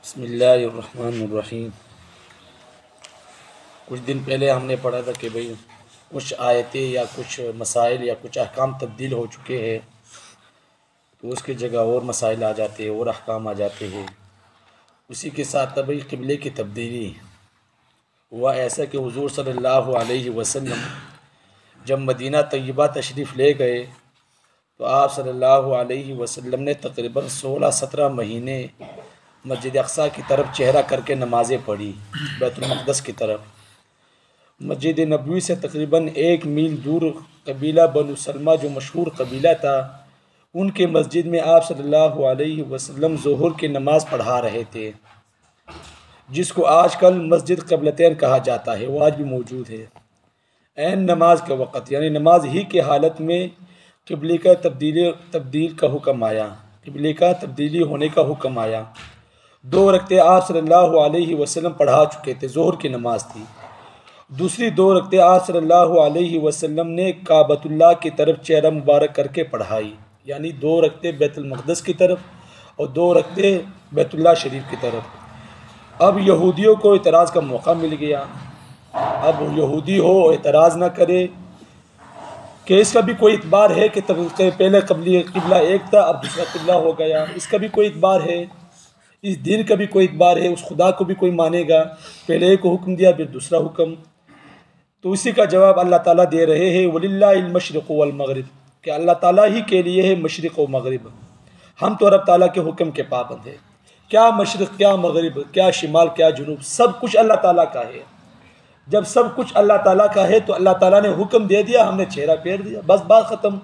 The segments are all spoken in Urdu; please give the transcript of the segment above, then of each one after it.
بسم اللہ الرحمن الرحیم۔ کچھ دن پہلے ہم نے پڑھا تھا کہ بھئی کچھ آیتیں یا کچھ مسائل یا کچھ احکام تبدیل ہو چکے ہیں تو اس کی جگہ اور مسائل آ جاتے ہیں اور احکام آ جاتے ہیں۔ اسی کے ساتھ بھئی قبلے کی تبدیلی ہوا ایسا کہ حضور صلی اللہ علیہ وسلم جب مدینہ طیبہ تشریف لے گئے تو آپ صلی اللہ علیہ وسلم نے تقریباً 16-17 مہینے مسجد اقصیٰ کی طرف چہرہ کر کے نمازیں پڑھی، بیت المقدس کی طرف۔ مسجد نبوی سے تقریباً 1 میل دور قبیلہ بنو سلمہ جو مشہور قبیلہ تھا، ان کے مسجد میں آپ صلی اللہ علیہ وسلم ظہر کی نماز پڑھا رہے تھے، جس کو آج کل مسجد قبلتین کہا جاتا ہے، وہ آج بھی موجود ہے۔ عین نماز کے وقت یعنی نماز ہی کی حالت میں قبلے کا تبدیل کا حکم آیا، قبلے کا تبدیلی ہونے کا حکم آیا۔ 2 رکعتیں آپ صلی اللہ علیہ وسلم پڑھا چکے تھے، ظہر کی نماز تھی۔ دوسری 2 رکعتیں آپ صلی اللہ علیہ وسلم نے کعبۃ اللہ کی طرف چہرہ مبارک کر کے پڑھائی، یعنی 2 رکعتیں بیت المقدس کی طرف اور 2 رکعتیں بیت اللہ شریف کی طرف۔ اب یہودیوں کو اعتراض کا موقع مل گیا۔ اب یہودی ہو اعتراض نہ کرے کہ اس کا بھی کوئی اعتبار ہے کہ پہلے قبلہ ایک تھا اب دوسرا قبلہ ہو گیا، اس کا بھی کوئی اعتبار ہے، اس دین کا بھی کوئی اعتبار ہے، اس خدا کو بھی کوئی مانے گا، پہلے ایک کو حکم دیا پھر دوسرا حکم۔ تو اسی کا جواب اللہ تعالیٰ دے رہے ہیں وَلِلَّهِ الْمَشْرِقُ وَالْمَغْرِبُ، کہ اللہ تعالیٰ ہی کے لیے ہے مشرق و مغرب۔ ہم تو رب تعالیٰ کے حکم کے پابند ہیں۔ کیا مشرق، کیا مغرب، کیا شمال، کیا جنوب، سب کچھ اللہ تعالیٰ کا ہے۔ جب سب کچھ اللہ تعالیٰ کا ہے تو اللہ تعالیٰ نے حکم دے دیا، ہم نے چہرہ پھیر دیا، بس بات ختم۔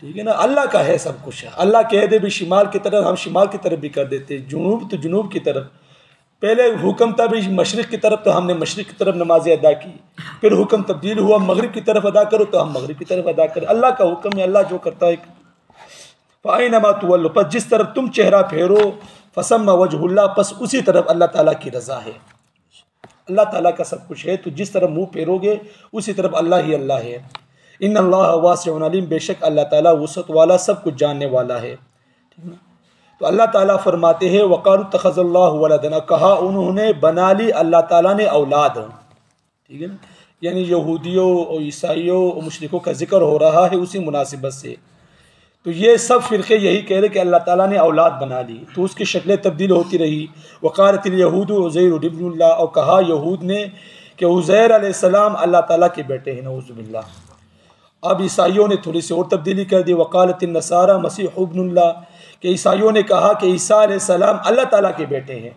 ٹھیک ہے نا، اللہ کا ہے سب کچھ۔ اللہ کہہ دے بھی شمال کی طرف، ہم شمال کی طرف بھی کر دیتے، جنوب تو جنوب کی طرف۔ پہلے حکم تھا بھی مشرق کی طرف تو ہم نے مشرق کی طرف نمازیں ادا کی، پھر حکم تبدیل ہوا مغرب کی طرف ادا کرو تو ہم مغرب کی طرف ادا کریں۔ اللہ کا حکم ہے، اللہ جو کرتا ہے۔ فَأَيْنَمَا تُوَلُّوا، پس جس طرف تم چہرہ پھیرو، فَثَمَّ وَجْهُ اللَّهِ، پس اسی طرف اللہ تعالیٰ کی رضا ہے۔ اللہ تعالیٰ کا سب کچھ ہے، تو جس طرف منہ پھیرو گے اسی طرف اللہ ہی اللہ ہے۔ ان اللہ واسع علیم، بے شک اللہ تعالیٰ وسعت والا، سب کچھ جاننے والا ہے۔ تو اللہ تعالیٰ فرماتے ہیں وَقَالُوا اتَّخَذَ اللَّهُ وَلَدًا، کہا انہوں نے بنا لی اللہ تعالیٰ نے اولاد۔ ٹھیک ہے نا، یعنی یہودیوں اور عیسائیوں اور مشرکوں کا ذکر ہو رہا ہے اسی مناسبت سے۔ تو یہ سب فرقے یہی کہہ رہے کہ اللہ تعالیٰ نے اولاد بنا لی، تو اس کی شکلیں تبدیل ہوتی رہی۔ وقالت اليہود عزیر ابن اللہ، اور کہا یہود نے کہ عزیر علیہ السلام اللہ تعالیٰ کے بیٹے ہیں، نعوذ باللہ۔ اب عیسائیوں نے تھوڑی سی اور تبدیلی کر دی، وقالت النصارى مسیح ابن اللہ، کہ عیسائیوں نے کہا کہ عیسیٰ علیہ السلام اللہ تعالیٰ کے بیٹے ہیں۔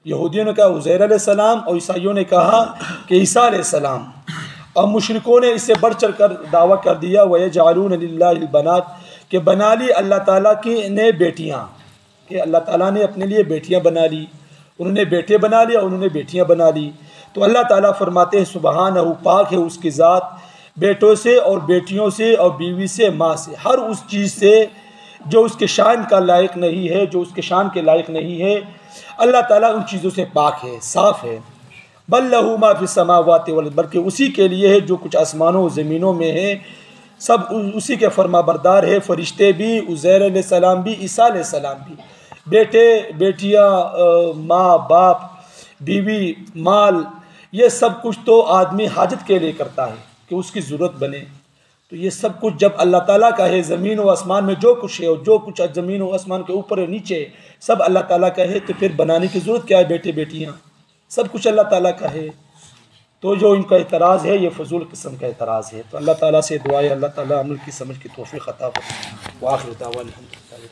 یہودیوں نے کہا عزیر علیہ السلام اور عیسائیوں نے کہا کہ عیسیٰ علیہ السلام۔ اور مشرکوں نے اس سے بڑھ چڑھ کر دعویٰ کر دیا وَيَجْعَلُونَ لِلَّهِ الْبَنَاتِ، کہ بنا لی اللہ تعالیٰ کی نے بیٹیاں، کہ اللہ تعالیٰ نے اپنے لیے بیٹیاں بنا لی، انہوں نے بیٹے بنا لیا، انہوں نے بیٹیاں بنا لی۔ تو اللہ تعالیٰ فرماتے ہیں سبحانہ، پاک ہے اس کی ذات بیٹوں سے اور بیٹیوں سے اور بیوی سے، ماں سے، ہر اس چیز سے جو اس کے شان کا لائق نہیں ہے، جو اس کے شان کے لائق نہیں ہے۔ اللہ تعالیٰ ان چیزوں سے پاک ہے، صاف ہے۔ بل لہ ما فی السماوات والارض، بلکہ اسی کے لیے ہے جو کچھ آسمانوں و زمینوں میں ہے، سب اسی کے فرما بردار ہے۔ فرشتے بھی، عزیر علیہ السلام بھی، عیسیٰ علیہ السلام بھی، بیٹے بیٹیاں، ماں باپ، بیوی، مال، یہ سب کچھ تو آدمی حاجت کے لیے کرتا ہے کہ اس کی ضرورت بنے۔ تو یہ سب کچھ جب اللہ تعالیٰ کا ہے، زمین و آسمان میں جو کچھ ہے اور جو کچھ زمین و آسمان کے اوپر اور نیچے سب اللہ تعالیٰ کا ہے، تو پھر بنانے کی ضرورت کیا ہے؟ بیٹے بیٹیاں، سب کچھ اللہ تعالیٰ کا ہے۔ تو جو ان کا اعتراض ہے یہ فضول قسم کا اعتراض ہے۔ تو اللہ تعالیٰ سے دعا ہے اللہ تعالیٰ عمل کی سمجھ کی توفیق عطا فرمائے۔ وآخر دعوانا الحمدللہ۔